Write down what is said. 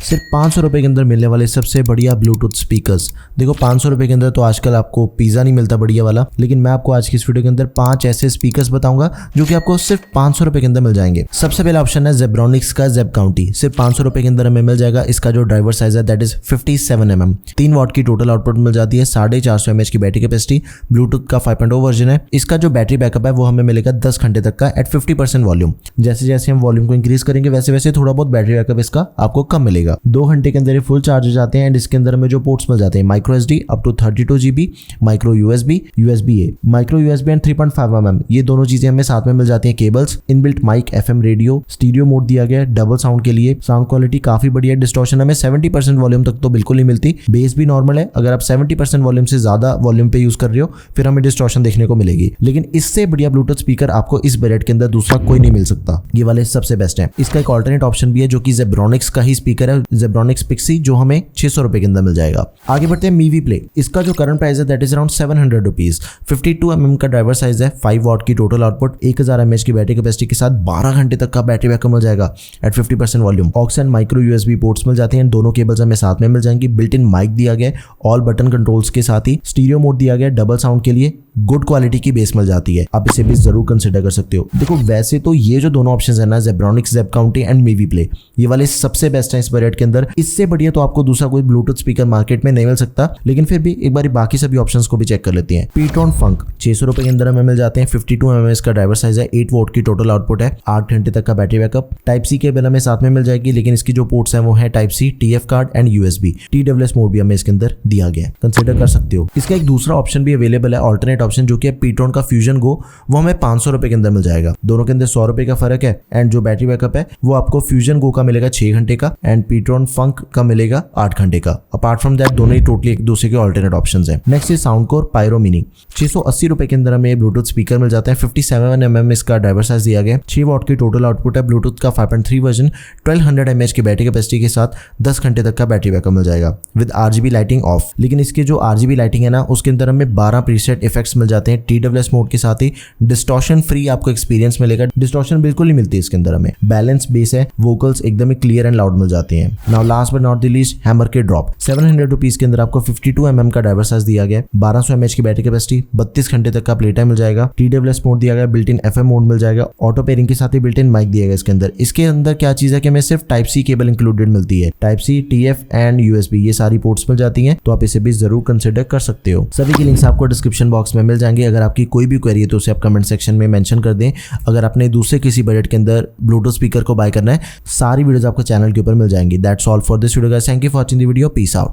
सिर्फ 500 रुपये के अंदर मिलने वाले सबसे बढ़िया ब्लूटूथ स्पीकर्स। देखो 500 रुपये के अंदर तो आजकल आपको पिज़्ज़ा नहीं मिलता बढ़िया वाला, लेकिन मैं आपको आज की इस वीडियो के अंदर 5 ऐसे स्पीकर्स बताऊंगा जो कि आपको सिर्फ 500 रुपये के अंदर मिल जाएंगे। सबसे पहला ऑप्शन है जेब्रॉनिक्स का जेब काउंटी। सिर्फ 500 रुपये के अंदर हमें मिल जाएगा। इसका जो ड्राइवर साइज है दैट इज 57 mm, 3 वॉट की टोटल आउटपुट मिल जाती है, 450 mAh की बैटरी कैपेसिटी, ब्लूटूथ का 5.0 वर्जन है। इसका जो बैटरी बैकअप है वो हमें मिलेगा 10 घंटे तक का एट 50% वॉल्यूम। जैसे जैसे हम वॉल्यूम को इंक्रीज करेंगे वैसे वैसे थोड़ा बहुत बैटरी बैकअप इसका आपको कम मिलेगा। 2 घंटे के अंदर ये फुल चार्ज हो जाते हैं। एंड इसके अंदर हमें जो पोर्ट्स मिल जाते हैं micro SD up to 32 GB, micro USB, USB-A, micro USB and 3.5 mm, ये दोनों चीजें हमें साथ में मिल जाती हैं। Cables, inbuilt mic, FM radio, stereo mode दिया गया है डबल साउंड के लिए। साउंड क्वालिटी काफी बढ़िया। डिस्टॉर्शन हमें 70% वॉल्यूम तक तो बिल्कुल नहीं मिलती। बेस भी नॉर्मल है। अगर आप 70% वॉल्यूम से ज्यादा वॉल्यूम पे यूज कर रहे हो फिर हमें डिस्टॉर्शन देखने को मिलेगी। लेकिन इससे बढ़िया ब्लूटूथ स्पीकर आपको इस बजट के अंदर दूसरा कोई नहीं मिल सकता। ये वाले सबसे बेस्ट है। इसका एक ऑल्टरनेट ऑप्शन भी है जो कि जेब्रॉनिक्स का ही स्पीकर है, जेब्रॉनिक्स पिक्सी, जो हमें 600 रुपए के अंदर मिल जाएगा। आगे बढ़ते हैं मीवी प्ले। इसका जो करंट प्राइस है that is around 700 rupees. 52 mm का ड्राइवर साइज है, 5 वॉट की टोटल आउटपुट, 1000 mAh की बैटरी कैपेसिटी के साथ 12 घंटे तक का बैटरी बैकअप मिल जाएगा at 50% volume. Aux and micro USB ports मिल जाते हैं। दोनों केबल्स हमें साथ में मिल जाएंगी। बिल्ट इन माइक दिया गया है ऑल बटन कंट्रोल्स के साथ ही। स्टीरियो मोड दिया गया है डबल साउंड के लिए। गुड क्वालिटी की बेस मिल जाती है। आप इसे भी जरूर कंसिडर कर सकते हो। देखो वैसे तो ये जो दोनों ऑप्शंस है ना, जेब्रॉनिक्स जेब काउंटी एंड मीवी प्ले, ये वाले सबसे बेस्ट है इस बजट के अंदर। इससे बढ़िया तो आपको दूसरा कोई ब्लूटूथ स्पीकर मार्केट में नहीं मिल सकता। लेकिन फिर भी एक बार बाकी सभी ऑप्शंस को भी चेक कर लेते हैं। पीट्रॉन फंक 600 रुपए के अंदर हमें मिल जाते हैं। 52 mm का ड्राइवर साइज है, 8 वोट की टोटल आउटपुट है, 8 घंटे तक का battery backup. Type C cable हमें साथ में मिल जाएगी, लेकिन इसकी जो पोर्ट्स हैं वो है type C, TF card and USB। TWS mode भी हमें इसके अंदर दिया गया है, कंसिडर कर सकते हो। इसका एक दूसरा ऑप्शन भी अवेलेबल है, ऑल्टरनेट ऑप्शन, जो कि पीट्रॉन का फ्यूजन गो, वो हमें 500 रुपए के अंदर मिल जाएगा। दोनों के अंदर 100 रुपए का फर्क है। एंड जो बैटरी बैकअप है वो आपको फ्यूजन गो का मिलेगा 6 घंटे का एंड पीट्रॉन फंक का मिलेगा 8 घंटे का। अपार्ट फ्रॉम दैट दोनों ही टोटली एक दूसरे के ऑल्टरनेट ऑप्शंस हैं। Next is Soundcore Pyro mini. 680 रुपए के अंदर हमें ब्लूटूथ स्पीकर मिल जाता है। 57 mm इसका ड्राइवर साइज दिया गया है, 6 वॉट की टोटल आउटपुट है, ब्लूटूथ का 5.3 वर्जन, 1200 mAh की बैटरी कैपेसिटी के साथ 10 घंटे तक का बैटरी बैकअप मिल जाएगा विद RGB लाइटिंग ऑफ। लेकिन इसके जो RGB लाइटिंग है ना, उसके अंदर हमें 12 प्रीसेट इफेक्ट्स मिल जाते हैं। TWS मोड के साथ ही डिस्टॉर्शन फ्री आपको एक्सपीरियंस मिलेगा। डिस्टॉर्शन बिल्कुल नहीं मिलती इसके अंदर हमें। बैलेंस बेस है, वोकल्स एकदम ही क्लियर एंड लाउड मिल जाते हैं। Now last but not the least, hammer के ड्रॉप। 700 रुपीज के अंदर आपको 52 mm का ड्राइवर साइज दिया गया है, 1200 mAh की बैटरी कैपेसिटी, 32 घंटे तक का प्ले टाइम मिल जाएगा। TWS मोड दिया गया, बिल्ट इन FM मोड मिल जाएगा, ऑटो पेयरिंग के साथ ही बिल्ट इन माइक दिया गया इसके अंदर। इसके अंदर क्या चीज है कि हमें सिर्फ टाइप सी केबल इंक्लूडेड मिलती है। Type C, TF and USB ये सारी पोर्ट्स मिल जाती हैं, तो आप इसे भी जरूर कंसिडर कर सकते हो। सभी की लिंक्स आपको डिस्क्रिप्शन बॉक्स में मिल जाएंगे। अगर आपकी कोई भी क्वेरी है तो उसे आप कमेंट सेक्शन में मेंशन कर दें। अगर आपने दूसरे किसी बजट के अंदर ब्लूटूथ स्पीकर को बाय करना है, सारी वीडियोस आपको चैनल के ऊपर मिल जाएंगी। That's all for this video guys. Thank you for watching the video. Peace out.